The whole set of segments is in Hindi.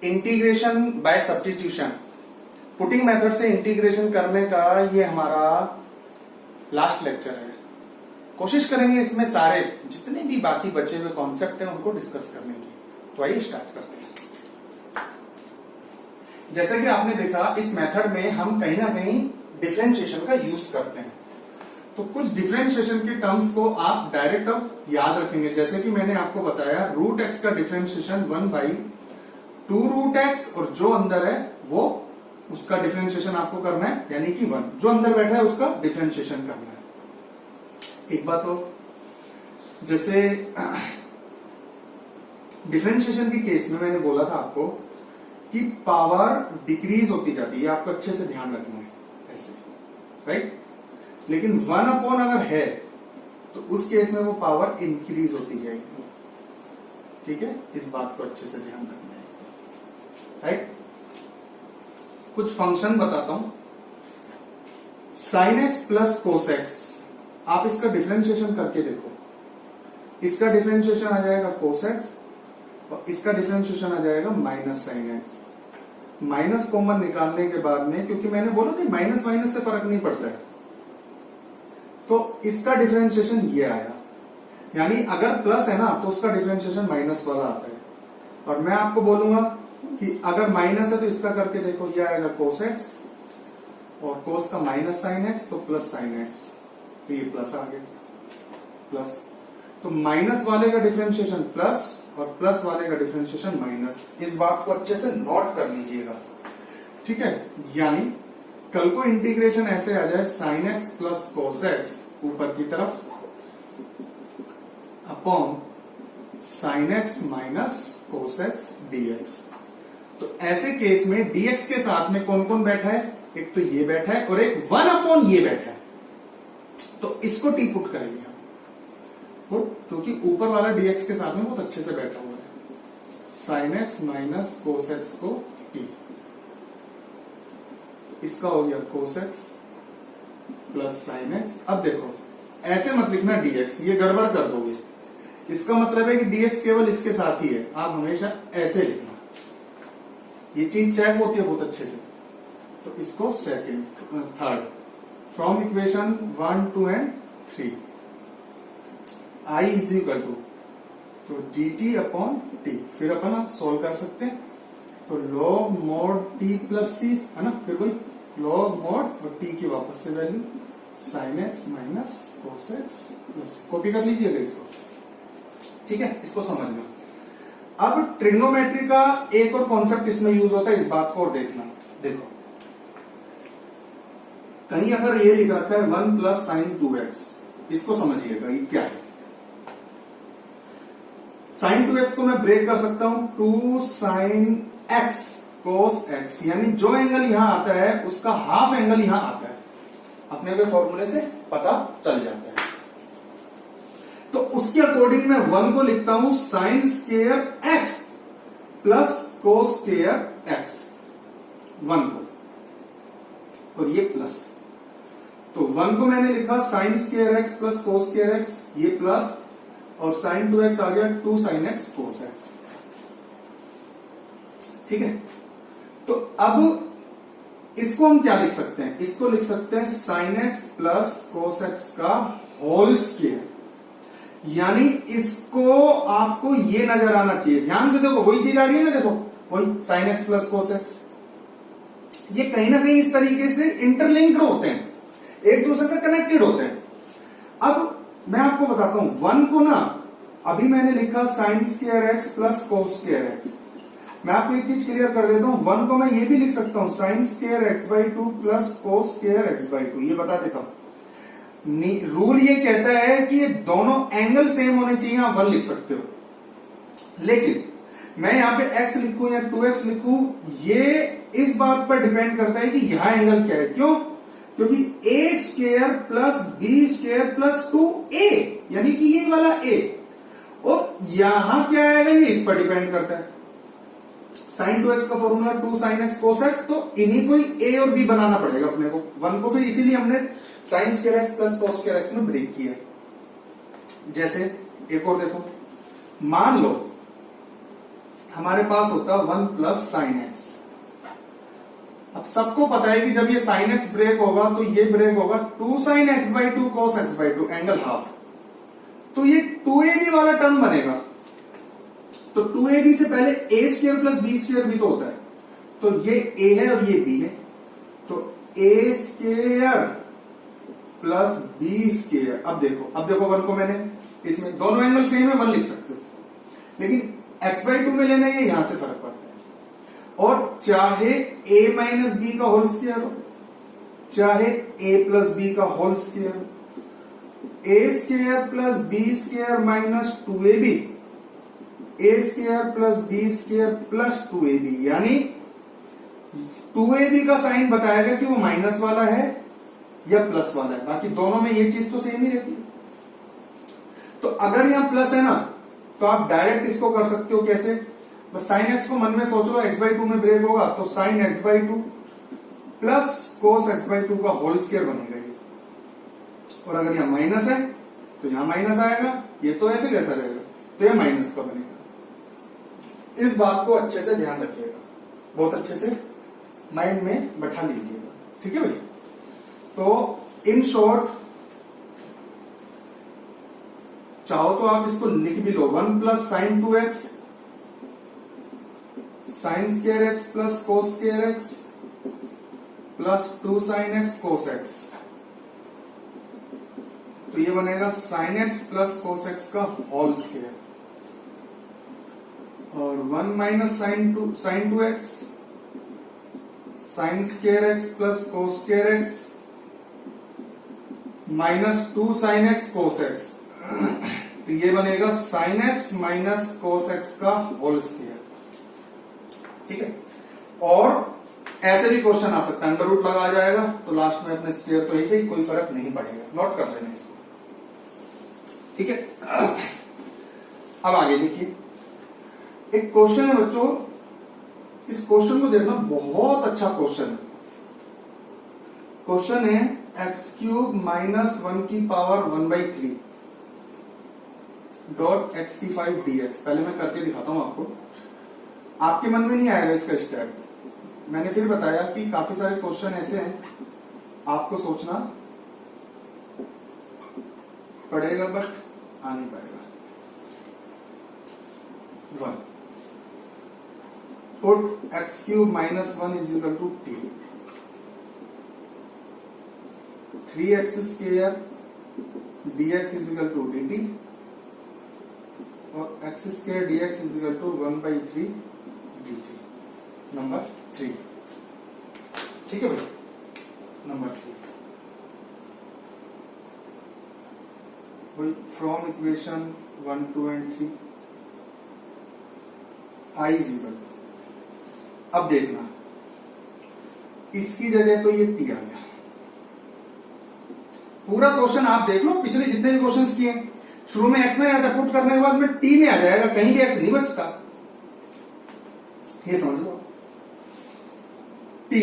Integration by substitution, putting method से इंटीग्रेशन करने का ये हमारा लास्ट लेक्चर है। कोशिश करेंगे इसमें सारे जितने भी बाकी बचे हुए कॉन्सेप्ट हैं उनको डिस्कस करने की। तो आइए स्टार्ट करते हैं। जैसे कि आपने देखा इस मेथड में हम कहीं ना कहीं डिफरेंशिएशन का यूज करते हैं, तो कुछ डिफरेंशिएशन के टर्म्स को आप डायरेक्ट अब याद रखेंगे। जैसे कि मैंने आपको बताया रूट एक्स का डिफरेंशिएशन 1/2 रूट एक्स, और जो अंदर है वो उसका डिफरेंशिएशन आपको करना है, यानी कि 1 जो अंदर बैठा है उसका डिफरेंशिएशन करना है। एक बात हो, जैसे डिफरेंशिएशन के केस में मैंने बोला था आपको कि पावर डिक्रीज होती जाती है, आपको अच्छे से ध्यान रखना है ऐसे, राइट। लेकिन 1 अगर है तो उस केस में वो पावर इंक्रीज होती जाएगी, ठीक है। इस बात को अच्छे से ध्यान रखना है, राइट। कुछ फंक्शन बताता हूं। Sign x plus cos x, आप इसका डिफरेंशिएशन करके देखो। इसका डिफरेंशिएशन आ जाएगा कोस एक्स और इसका डिफरेंशिएशन आ जाएगा minus sign x. Minus common निकालने के बाद में, क्योंकि मैंने बोला था माइनस माइनस से फर्क नहीं पड़ता है, तो इसका डिफरेंशिएशन ये आया। यानी अगर प्लस है ना तो उसका डिफरेंशिएशन माइनस वाला आता है। और मैं आपको बोलूंगा कि अगर माइनस है तो इसका करके देखो, ये आएगा कोस एक्स और कोस का माइनस साइन एक्स तो प्लस साइन एक्स, तो ये प्लस आ गया प्लस। तो माइनस वाले का डिफरेंशिएशन प्लस और प्लस वाले का डिफरेंशिएशन माइनस। इस बात को अच्छे से नोट कर लीजिएगा, ठीक है। यानी कल को इंटीग्रेशन ऐसे आ जाए sine x plus cos x ऊपर की तरफ upon sine x minus cos x dx. तो ऐसे केस में डीएक्स के साथ में कौन कौन बैठा है, एक तो ये बैठा है और एक 1 ये बैठा है। तो इसको टी पुट करेंगे हम पुट, क्योंकि ऊपर वाला डीएक्स के साथ में बहुत अच्छे से बैठा हुआ है। Sign x minus cos x को टी, इसका हो गया cos x plus sine x. अब देखो ऐसे मत लिखना डीएक्स, ये गड़बड़ कर दोगे। इसका मतलब है कि डीएक्स केवल इसके साथ ही है, आप हमेशा ऐसे लिखना। ये चीज चेक होती है बहुत अच्छे से। तो इसको second third from equation 1, 2 and 3 I is equal to तो dt अपॉन टी। फिर अपन आप सोल्व कर सकते हैं। तो log mod t प्लस सी है ना, फिर कोई log mod और t की वापस से value sign x minus cos x plus. Copy कर लीजिएगा इसको, ठीक है। इसको समझना। अब ट्रिग्नोमेट्री का एक और कॉन्सेप्ट इसमें यूज होता है, इस बात को और देखना। देखो कहीं अगर ये लिख रखा है 1 प्लस साइन 2x, इसको समझिएगा ये क्या है। साइन 2x को मैं ब्रेक कर सकता हूं 2 साइन x कोस x, यानी जो एंगल यहां आता है उसका हाफ एंगल यहां आता है। अपने को फॉर्मूले से पता चल जाता है। तो उसके अकॉर्डिंग मैं 1 को लिखता हूं sine square x plus cos square x, 1 को, और ये प्लस। तो 1 को मैंने लिखा sine square x plus cos square x, ये प्लस, और साइन 2x आ गया 2 साइन x कोस x, ठीक है। तो अब इसको हम क्या लिख सकते हैं, इसको लिख सकते हैं sine x plus cos x का होल स्क्वायर। यानी इसको आपको ये नजर आना चाहिए, ध्यान से देखो, वही चीज आ रही है ना, देखो वही sign x plus cos x. ये कहीं ना कहीं इस तरीके से इंटरलिंक्ड होते हैं, एक दूसरे से कनेक्टेड होते हैं। अब मैं आपको बताता हूं 1 को ना, अभी मैंने लिखा sign square x plus cos square x. मैं आपको एक चीज क्लियर कर देता हूं, 1 को मैं ये भी लिख सकता हूं sign square x by 2 plus cos square x by 2, ये बता देता हूं। रूल ये कहता है कि ये दोनों एंगल सेम होने चाहिए, आप 1 लिख सकते हो। लेकिन मैं यहां पे x लिखूं या 2x लिखूं, ये इस बात पर डिपेंड करता है कि यहां एंगल क्या है। क्यों? क्योंकि a square plus b square plus 2a, यानी कि ये वाला a, और यहां क्या आएगा ये इस पर डिपेंड करता है। साइन 2x का फॉर्मूला 2 साइन x कोस x, तो इन्हीं को ही a और b बनाना पड़ेगा अपने को। 1 को फिर इसीलिए हमने sign square x plus cos square x में ब्रेक किया। जैसे एक और देखो, मान लो हमारे पास होता 1 प्लस साइन एक्स। अब सबको पता है कि जब ये साइन एक्स ब्रेक होगा तो ये ब्रेक होगा 2 sine x by 2 cos x by 2 angle half. तो ये 2ab वाला टर्म बनेगा। तो 2ab से पहले a square plus b square भी तो होता है। तो ये a है और ये b है। तो a square plus b square. अब देखो 1 को मैंने इसमें दोनों एंगल सेम है 1 लिख सकते हो, लेकिन x बाई 2 में लेना है यहां से फर्क पड़ता है। और चाहे a माइनस बी का होल स्क्वायर हो, चाहे a प्लस बी का होल स्क्वायर हो, a square plus b square minus 2ab, a square plus b square plus 2ab, यानी 2ab का साइन बताएगा कि वो माइनस वाला है या प्लस वाला है। बाकी दोनों में ये चीज तो सेम ही रहती है। तो अगर यहां प्लस है ना तो आप डायरेक्ट इसको कर सकते हो। कैसे? बस साइन एक्स को मन में सोच लो, एक्स बाई 2 में ब्रेक होगा तो sine x by 2 plus cos x by 2 का होल स्क्वायर बनेगा ये। और अगर यहां माइनस है तो यहां माइनस आएगा, ये तो ऐसे कैसा रहेगा, तो ये माइनस का बनेगा। इस बात को अच्छे से ध्यान रखिएगा, बहुत अच्छे से माइंड में बैठा लीजिएगा, ठीक है भाई। तो इन शॉर्ट चाहो तो आप इसको लिख भी लो, 1 plus sine 2x sine square x plus cos square x plus 2 sine x cos x. तो ये बनेगा sine x plus cos x का होल स्क्वायर। और 1 माइनस साइन 2 एक्स sine square x plus cos square x minus 2 sine x cos x. तो ये बनेगा sine x minus cos x का होल स्क्वायर, ठीक है। और ऐसे भी क्वेश्चन आ सकता है, अंडर रूट लगा जाएगा तो लास्ट में अपने स्क्वायर, तो ऐसे ही कोई फर्क नहीं पड़ेगा, नोट कर लेना इसको, ठीक है। अब आगे देखिए, एक क्वेश्चन है बच्चों, इस क्वेश्चन को देखना, बहुत अच्छा क्वेश्चन है। क्वेश्चन है एक्स क्यूब माइनस 1 की पावर 1/3 डॉट एक्स की 5 dx। पहले मैं करके दिखाता हूं आपको, आपके मन में नहीं आएगा इसका स्टेप। मैंने फिर बताया कि काफी सारे क्वेश्चन ऐसे हैं आपको सोचना पड़ेगा बट आ नहीं पाएगा। 1 put x cube minus 1 is equal to t, 3x square dx is equal to dt और x square dx is equal to 1/3 dt। Number 3, ठीक है भाई। नंबर 3 वही from equation 1, 2 and 3 I is equal to, अब देखना इसकी जगह तो ये t आ गया। पूरा क्वेश्चन आप देख लो, पिछले जितने भी क्वेश्चंस किए शुरू में x में आता है, पुट करने के बाद में t में आ जाएगा, कहीं भी x नहीं बचता, ये समझ लो। t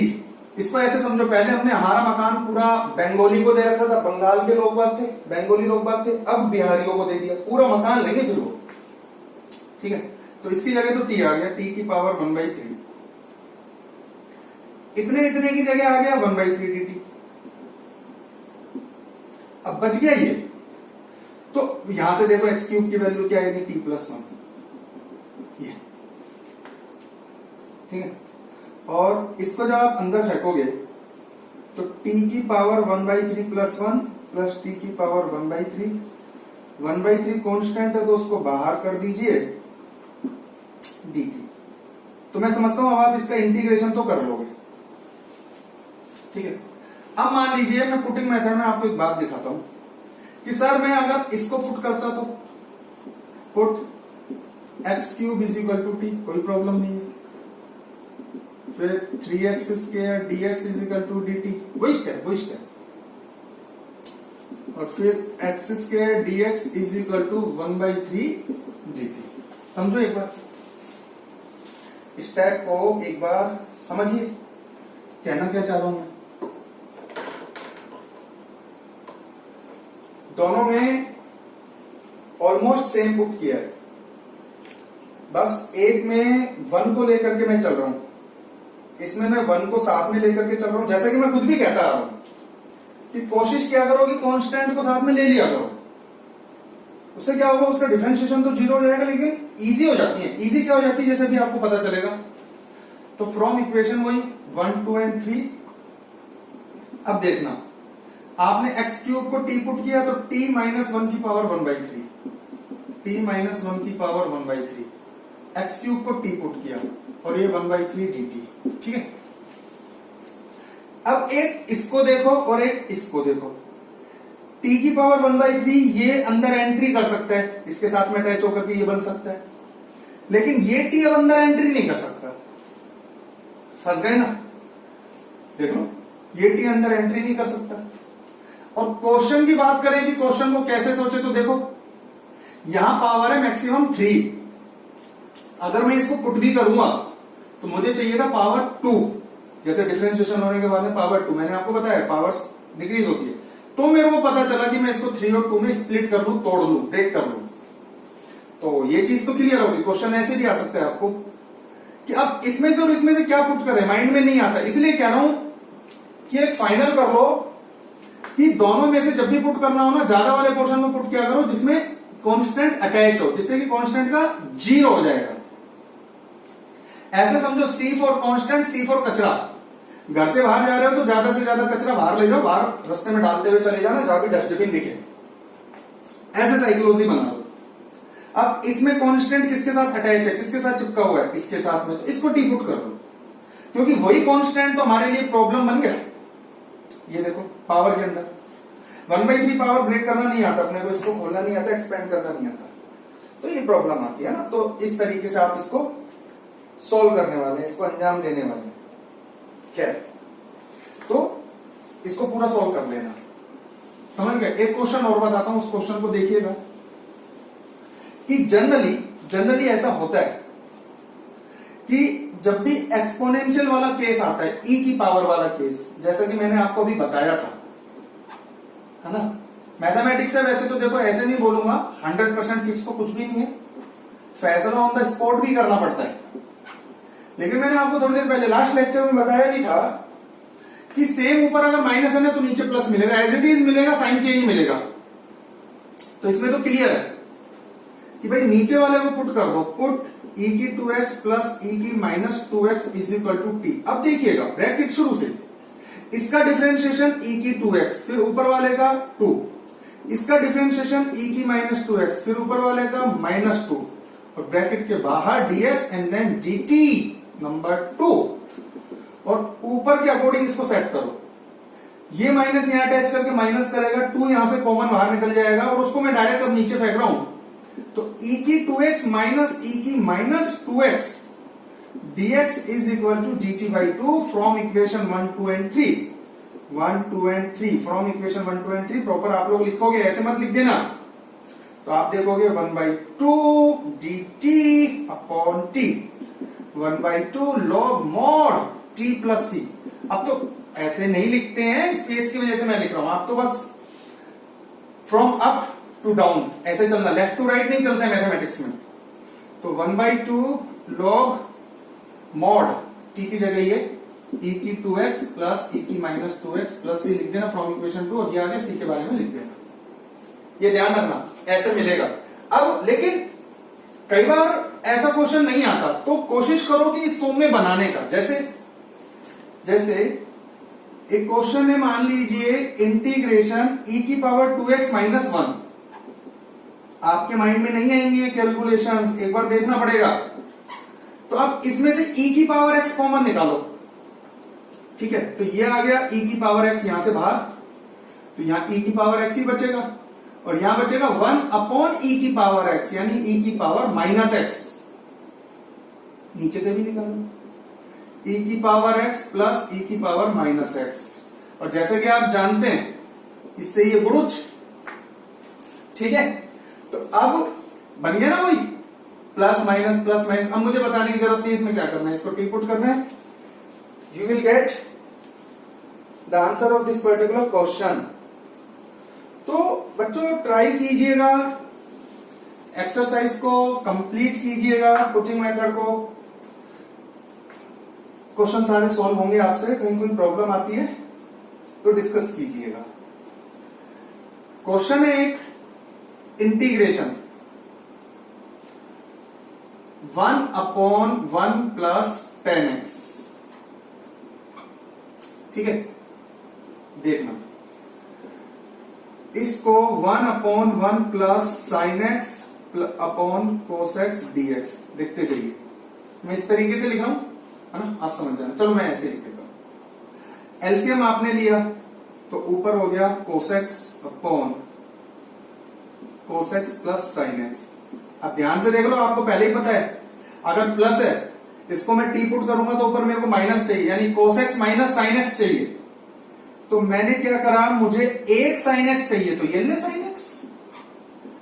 इसको ऐसे समझो, पहले हमने हमारा मकान पूरा बंगाली को दे रखा था, बंगाल के लोग बाग थे, बंगाली लोग बाग थे, अब बिहारियों को दे दिया, पूरा मकान लेंगे फिर वो, ठीक है। तो इसकी जगह तो t आ गया, t की पावर 1/3, इतने की जगह आ गया 1/3 dt। अब बच गया ये, तो यहां से देखो एक्स क्यूब की वैल्यू क्या आएगी, t प्लस 1, ये, ठीक है। और इसको जब आप अंदर फेंकोगे तो t की पावर 1/3 प्लस 1 प्लस t की पावर 1/3, 1/3 कांस्टेंट है तो उसको बाहर कर दीजिए dt। तो मैं समझता हूं अब आप इसका इंटीग्रेशन तो कर लोगे, ठीक है। अब मान लीजिए मैं पुटिंग मेथड में आपको एक बात दिखाता हूं कि सर मैं अगर इसको पुट करता तो put x cube is equal to t, कोई प्रॉब्लम नहीं है। फिर 3x square dx is equal to dt, वही स्टेप। और फिर x square dx is equal to 1/3 dt। समझो एक बार, स्टेप को एक बार समझिए, कहना क्या चाह रहा हूं मैं। दोनों में ऑलमोस्ट सेम पुट किया है, बस एक में 1 को लेकर के मैं चल रहा हूं, इसमें मैं 1 को साथ में लेकर के चल रहा हूं। जैसा कि मैं खुद भी कहता आ रहा हूं कि कोशिश क्या करो कि कांस्टेंट को साथ में ले लिया करो, उससे क्या होगा, उसका डिफरेंशिएशन तो 0 हो जाएगा, लेकिन इजी हो जाती है। इजी क्या हो जाती है, जैसे भी आपको पता चलेगा। तो फ्रॉम इक्वेशन वही 1, 2 एंड 3। अब देखना, आपने एक्स क्यूब को टी पुट किया तो t माइनस 1 की पावर 1/3, t माइनस 1 की पावर 1/3, एक्स क्यूब को टी पुट किया और ये 1/3 dt। ठीक है, अब एक इसको देखो और एक इसको देखो। t की पावर 1/3 ये अंदर एंट्री कर सकता है, इसके साथ में अटैच होकर के ये बन सकता है, लेकिन ये t अब अंदर एंट्री नहीं कर सकता। फंस गए ना, देखो ये t अंदर एंट्री नहीं कर सकता। और क्वेश्चन की बात करें कि क्वेश्चन को कैसे सोचे, तो देखो यहां पावर है मैक्सिमम 3, अगर मैं इसको पुट भी करूंगा तो मुझे चाहिए था पावर 2, जैसे डिफरेंशिएशन होने के बाद में पावर 2, मैंने आपको बताया पावर्स डिक्रीज होती है। तो मेरे को पता चला कि मैं इसको 3 और 2 में स्प्लिट कर लूं, तोड़ लूं, ब्रेक कर लूं, तो ये चीज तो क्लियर होगी। क्वेश्चन ऐसे भी आ सकता है आपको कि अब इसमें से और इसमें से क्या पुट करें, माइंड में नहीं आता, इसलिए कह रहा हूं कि एक फाइनल कर लो कि दोनों में से जब भी पुट करना हो ना, ज्यादा वाले पोर्शन में पुट किया करो जिसमें कांस्टेंट अटैच हो, जिससे कि कांस्टेंट का 0 हो जाएगा। ऐसे समझो C for constant, C for कचरा। घर से बाहर जा रहे हो तो ज्यादा से ज्यादा कचरा बाहर ले जाओ, बाहर रास्ते में डालते हुए चले जाना जहां भी डस्टबिन दिखे, ऐसे साइकोलॉजी बना लो। अब इसमें कांस्टेंट किसके साथ अटैच है, किसके साथ चिपका हुआ है, इसके साथ में, तो इसको टी पुट कर दो, क्योंकि वही कांस्टेंट तो हमारे लिए प्रॉब्लम बन गया। ये देखो पावर के अंदर 1/3 पावर ब्रेक करना नहीं आता अपने को, इसको खोलना नहीं आता, एक्सपेंड करना नहीं आता, तो ये प्रॉब्लम आती है ना। तो इस तरीके से आप इसको सोल्व करने वाले हैं, इसको अंजाम देने वाले हैं। खैर, तो इसको पूरा सोल्व कर लेना, समझ गए। एक क्वेश्चन और बताता हूं, उस क्वेश्चन को देखिएगा कि जनरली ऐसा होता है कि जब भी एक्सपोनेंशियल वाला केस आता है, e की पावर वाला केस, जैसा कि मैंने आपको अभी बताया था, है ना। मैथमेटिक्स है, वैसे तो देखो ऐसे नहीं बोलूंगा, 100% फिक्स तो कुछ भी नहीं है, फैसला ऑन द स्पॉट भी करना पड़ता है। लेकिन मैंने आपको थोड़ी देर पहले लास्ट लेक्चर में बताया भी था कि सेम ऊपर अगर माइनस है ना तो नीचे प्लस मिलेगा, एज इट इज मिलेगा, साइन चेंज मिलेगा। तो इसमें तो क्लियर है कि भाई नीचे वाले को पुट कर दो, पुट e की 2x प्लस e की minus 2x is equal to t। अब देखिएगा ब्रैकेट शुरू से, इसका डिफरेंशिएशन e की 2x, फिर ऊपर वाले का 2, इसका डिफरेंशिएशन e की माइनस 2x, फिर ऊपर वाले का माइनस 2, और ब्रैकेट के बाहर dx and then dt number 2, और ऊपर के अकॉर्डिंग इसको सेट करो। ये माइनस यहां अटैच करके माइनस करेगा, 2 यहां से कॉमन बाहर निकल जाएगा, और उसको मैं डायरेक्ट अब नीचे फेंक रहा हूं, तो e की 2x माइनस e की minus 2x dx is equal to dt by 2 from equation 1, 2 and 3। 1, 2 and 3 from equation 1, 2 and 3 proper आप लोग लिखोगे, ऐसे मत लिख देना। तो आप देखोगे 1/2 dt upon t, 1/2 log mod t plus t। अब तो ऐसे नहीं लिखते हैं, स्पेस की वजह से मैं लिख रहा हूं, आप तो बस फ्रॉम अप टू डाउन ऐसे चलना, लेफ्ट टू राइट नहीं चलता है मैथमेटिक्स में। तो 1/2 log mod t की जगह ये e की 2x प्लस e की माइनस 2x प्लस c लिख देना फ्रॉम इक्वेशन 2, और ये आगे c के बारे में लिख देना। ये ध्यान रखना, ऐसे मिलेगा। अब लेकिन कई बार ऐसा क्वेश्चन नहीं आता, तो कोशिश करो कि इस फॉर्म में बनाने का। जैसे एक क्वेश्चन है, मान लीजिए इंटीग्रेशन e की पावर 2x माइनस 1, आपके माइंड में नहीं आएंगे कैलकुलेशंस, एक बार देखना पड़ेगा। तो अब इसमें से e की पावर x कॉमन निकालो, ठीक है। तो ये आ गया e की पावर x यहां से बाहर, तो यहां e की पावर x ही बचेगा, और यहां बचेगा 1 अपॉन e की पावर x, यानी e की पावर माइनस x। नीचे से भी निकालो, e की पावर x प्लस e की पावर माइनस x, और जैसे कि आप जानते हैं इससे ये गुणुज, ठीक है। तो अब बन गया ना वही प्लस माइनस प्लस माइनस। अब मुझे बताने की जरूरत नहीं है इसमें क्या करना है, इसको टी पुट करना है, you will get the answer of this particular question. तो बच्चों ट्राई कीजिएगा एक्सरसाइज को कंप्लीट कीजिएगा, पुटिंग मेथड को। क्वेश्चन सारे सॉल्व होंगे आपसे, कहीं कोई प्रॉब्लम आती है तो डिस्कस कीजिएगा। क्वेश्चन है एक, इंटीग्रेशन 1/1 प्लस 10x, ठीक है। देखना इसको 1/1 plus sine x upon cos x dx देखते जाइए। मैं इस तरीके से लिख रहा हूं, है ना, आप समझ जाना। चलो मैं ऐसे लिख देता हूं। एलसीएम आपने लिया तो ऊपर हो गया cos x upon cos x plus sine x. अब ध्यान से देख लो, आपको पहले ही पता है अगर प्लस है इसको मैं टी पुट करूंगा तो ऊपर मेरे को माइनस चाहिए, यानी cos x minus sine x चाहिए। तो मैंने क्या करा, मुझे एक साइन एक्स चाहिए तो ये ले साइन एक्स।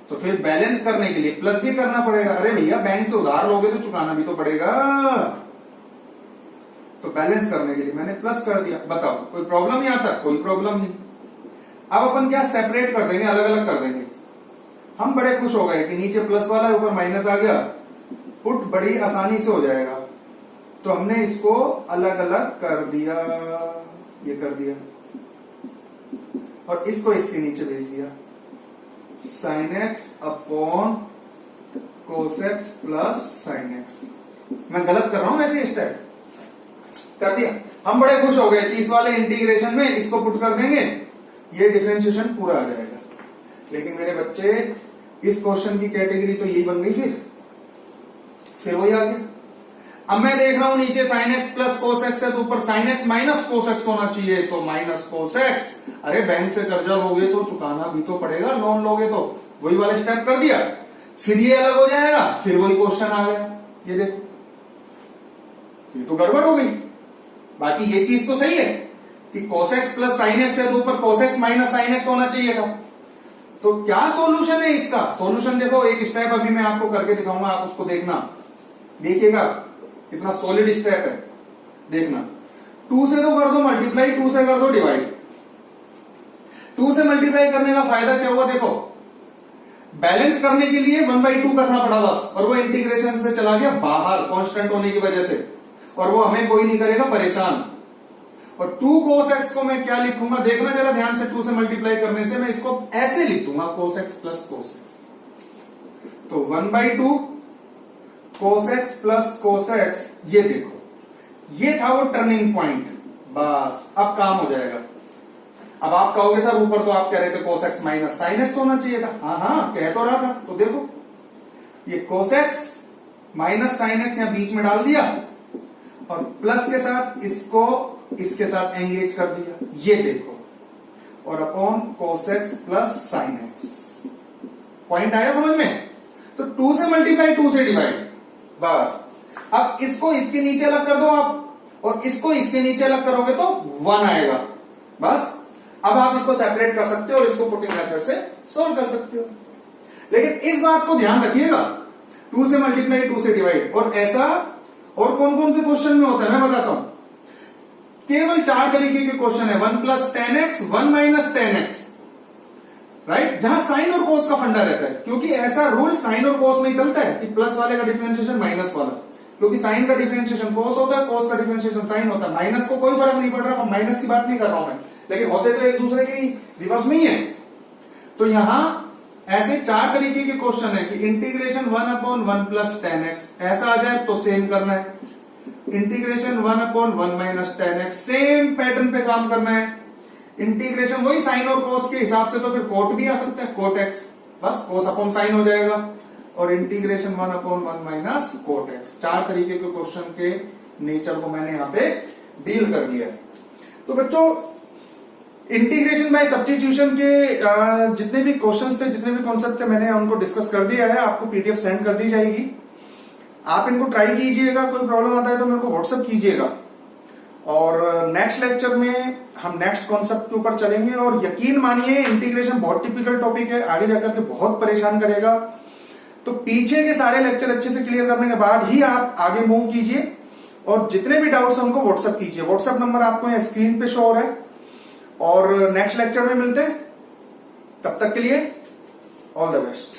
तो फिर बैलेंस करने के लिए प्लस भी करना पड़ेगा। अरे भैया बैंक से उधार लोगे तो चुकाना भी तो पड़ेगा, तो बैलेंस करने के लिए मैंने प्लस कर दिया। बताओ कोई प्रॉब्लम यहां तक? कोई प्रॉब्लम नहीं। अब अपन क्या सेपरेट कर देंगे, अलग अलग कर देंगे। हम बड़े खुश हो गए कि नीचे प्लस वाला है ऊपर माइनस आ गया, पुट बड़ी आसानी से हो जाएगा। तो हमने इसको अलग अलग कर दिया, ये कर दिया, और इसको इसके नीचे भेज दिया, sine x upon cos x plus sine x. मैं गलत कर रहा हूं वैसे स्टेप कर दिया। हम बड़े खुश हो गए कि इस वाले इंटीग्रेशन में इसको पुट कर देंगे, ये डिफरेंशिएशन पूरा आ जाएगा। लेकिन मेरे बच्चे इस क्वेश्चन की कैटेगरी तो यही बन गई, फिर वही आ गया। अब मैं देख रहा हूं नीचे sign x plus cos x है तो ऊपर sign x minus cos x होना चाहिए, तो माइनस कोस एक्स। अरे बैंक से कर्जा लोगे तो चुकाना भी तो पड़ेगा, लोन लोगे तो वही वाले स्टेप कर दिया। फिर ये अलग हो जाएगा, फिर वही क्वेश्चन आ गया। ये देखो, ये तो गड़बड़ हो गई। बाकी ये चीज तो सही है कि cos x plus sine x है तो ऊपर cos x minus sine x होना चाहिए था। तो क्या सॉल्यूशन है इसका? सॉल्यूशन देखो, एक स्टेप अभी मैं आपको करके दिखाऊंगा, आप उसको देखना, देखिएगा कितना सॉलिड स्टेप है। देखना, 2 से तो कर दो मल्टीप्लाई, 2 से कर दो डिवाइड। 2 से मल्टीप्लाई करने का फायदा क्या हुआ? देखो, बैलेंस करने के लिए 1/2 करना पड़ा बस, और वो इंटीग्रेशन से चला गया बाहर कांस्टेंट होने की वजह से, और वो हमें कोई नहीं करेगा परेशान। और 2 कोस एक्स को मैं क्या लिखूंगा, देखना जरा ध्यान से। 2 से मल्टीप्लाई करने से मैं इसको ऐसे लिख दूंगा, cos x plus cos x. तो 1/2 cos x plus cos x. ये देखो, ये था वो टर्निंग पॉइंट। बस अब काम हो जाएगा। अब आप कहोगे सर ऊपर तो आप कह रहे थे cos x minus sine x होना चाहिए था। हाँ कह तो रहा था। तो देखो, ये cos x minus sine x यहां बीच में डाल दिया, और प्लस के साथ इसको इसके साथ एंगेज कर दिया। ये देखो, और upon cos x plus sine x. Point आया समझ में? तो 2 से मल्टीप्लाई, 2 से डिवाइड, बस। अब इसको इसके नीचे अलग कर दो आप, और इसको इसके नीचे अलग करोगे तो 1 आएगा। बस अब आप इसको सेपरेट कर सकते हो और इसको पुटिंग मेथड से सोल्व कर सकते हो। लेकिन इस बात को ध्यान रखिएगा, 2 से मल्टीप्लाई, 2 से डिवाइड, और ऐसा और कौन कौन से क्वेश्चन में होता है मैं बताता हूं। केवल 4 तरीके के क्वेश्चन है, 1 + 10x, 1 - 10x, राइट, जहां साइन और कोस का फंडा रहता है। क्योंकि ऐसा रूल साइन और कोस में ही चलता है कि प्लस वाले का डिफरेंशिएशन माइनस वाला, क्योंकि साइन का डिफरेंशिएशन कोस होता है, कोस का डिफरेंशिएशन साइन होता है। माइनस को कोई फर्क नहीं पड़ रहा, माइनस की बात नहीं कर रहा हूं मैं, लेकिन होते तो एक दूसरे के रिवर्स में ही है। तो यहां ऐसे 4 तरीके के क्वेश्चन है कि इंटीग्रेशन 1/1 + 10x ऐसा आ जाए तो सेम करना है, इंटीग्रेशन 1/1 - 10x सेम पैटर्न पे काम करना है, इंटीग्रेशन वही साइन और कोस के हिसाब से तो फिर कोट भी आ सकता है, कोट एक्स, बस कोस अपॉन साइन हो जाएगा, और इंटीग्रेशन 1/1 - कोट एक्स। 4 तरीके के क्वेश्चन के नेचर को मैंने यहां पे डील कर दिया है। तो बच्चों, इंटीग्रेशन बाय सब्स्टिट्यूशन के जितने भी क्वेश्चंस थे, जितने भी कॉन्सेप्ट थे, मैंने उनको डिस्कस कर दिया है। आपको पीडीएफ सेंड कर दी जाएगी, आप इनको ट्राई कीजिएगा। कोई प्रॉब्लम आता है तो मेरे को व्हाट्सएप कीजिएगा, और नेक्स्ट लेक्चर में हम नेक्स्ट कॉन्सेप्ट के ऊपर चलेंगे। और यकीन मानिए, इंटीग्रेशन बहुत टिपिकल टॉपिक है, आगे जाकर के बहुत परेशान करेगा। तो पीछे के सारे लेक्चर अच्छे से क्लियर करने के बाद ही आप आगे मूव कीजिए, और जितने भी डाउट्स हैं उनको व्हाट्सएप कीजिए। व्हाट्सएप नंबर आपको यहाँ स्क्रीन पे शो हो रहा है, और नेक्स्ट लेक्चर में मिलते हैं। तब तक के लिए ऑल द बेस्ट।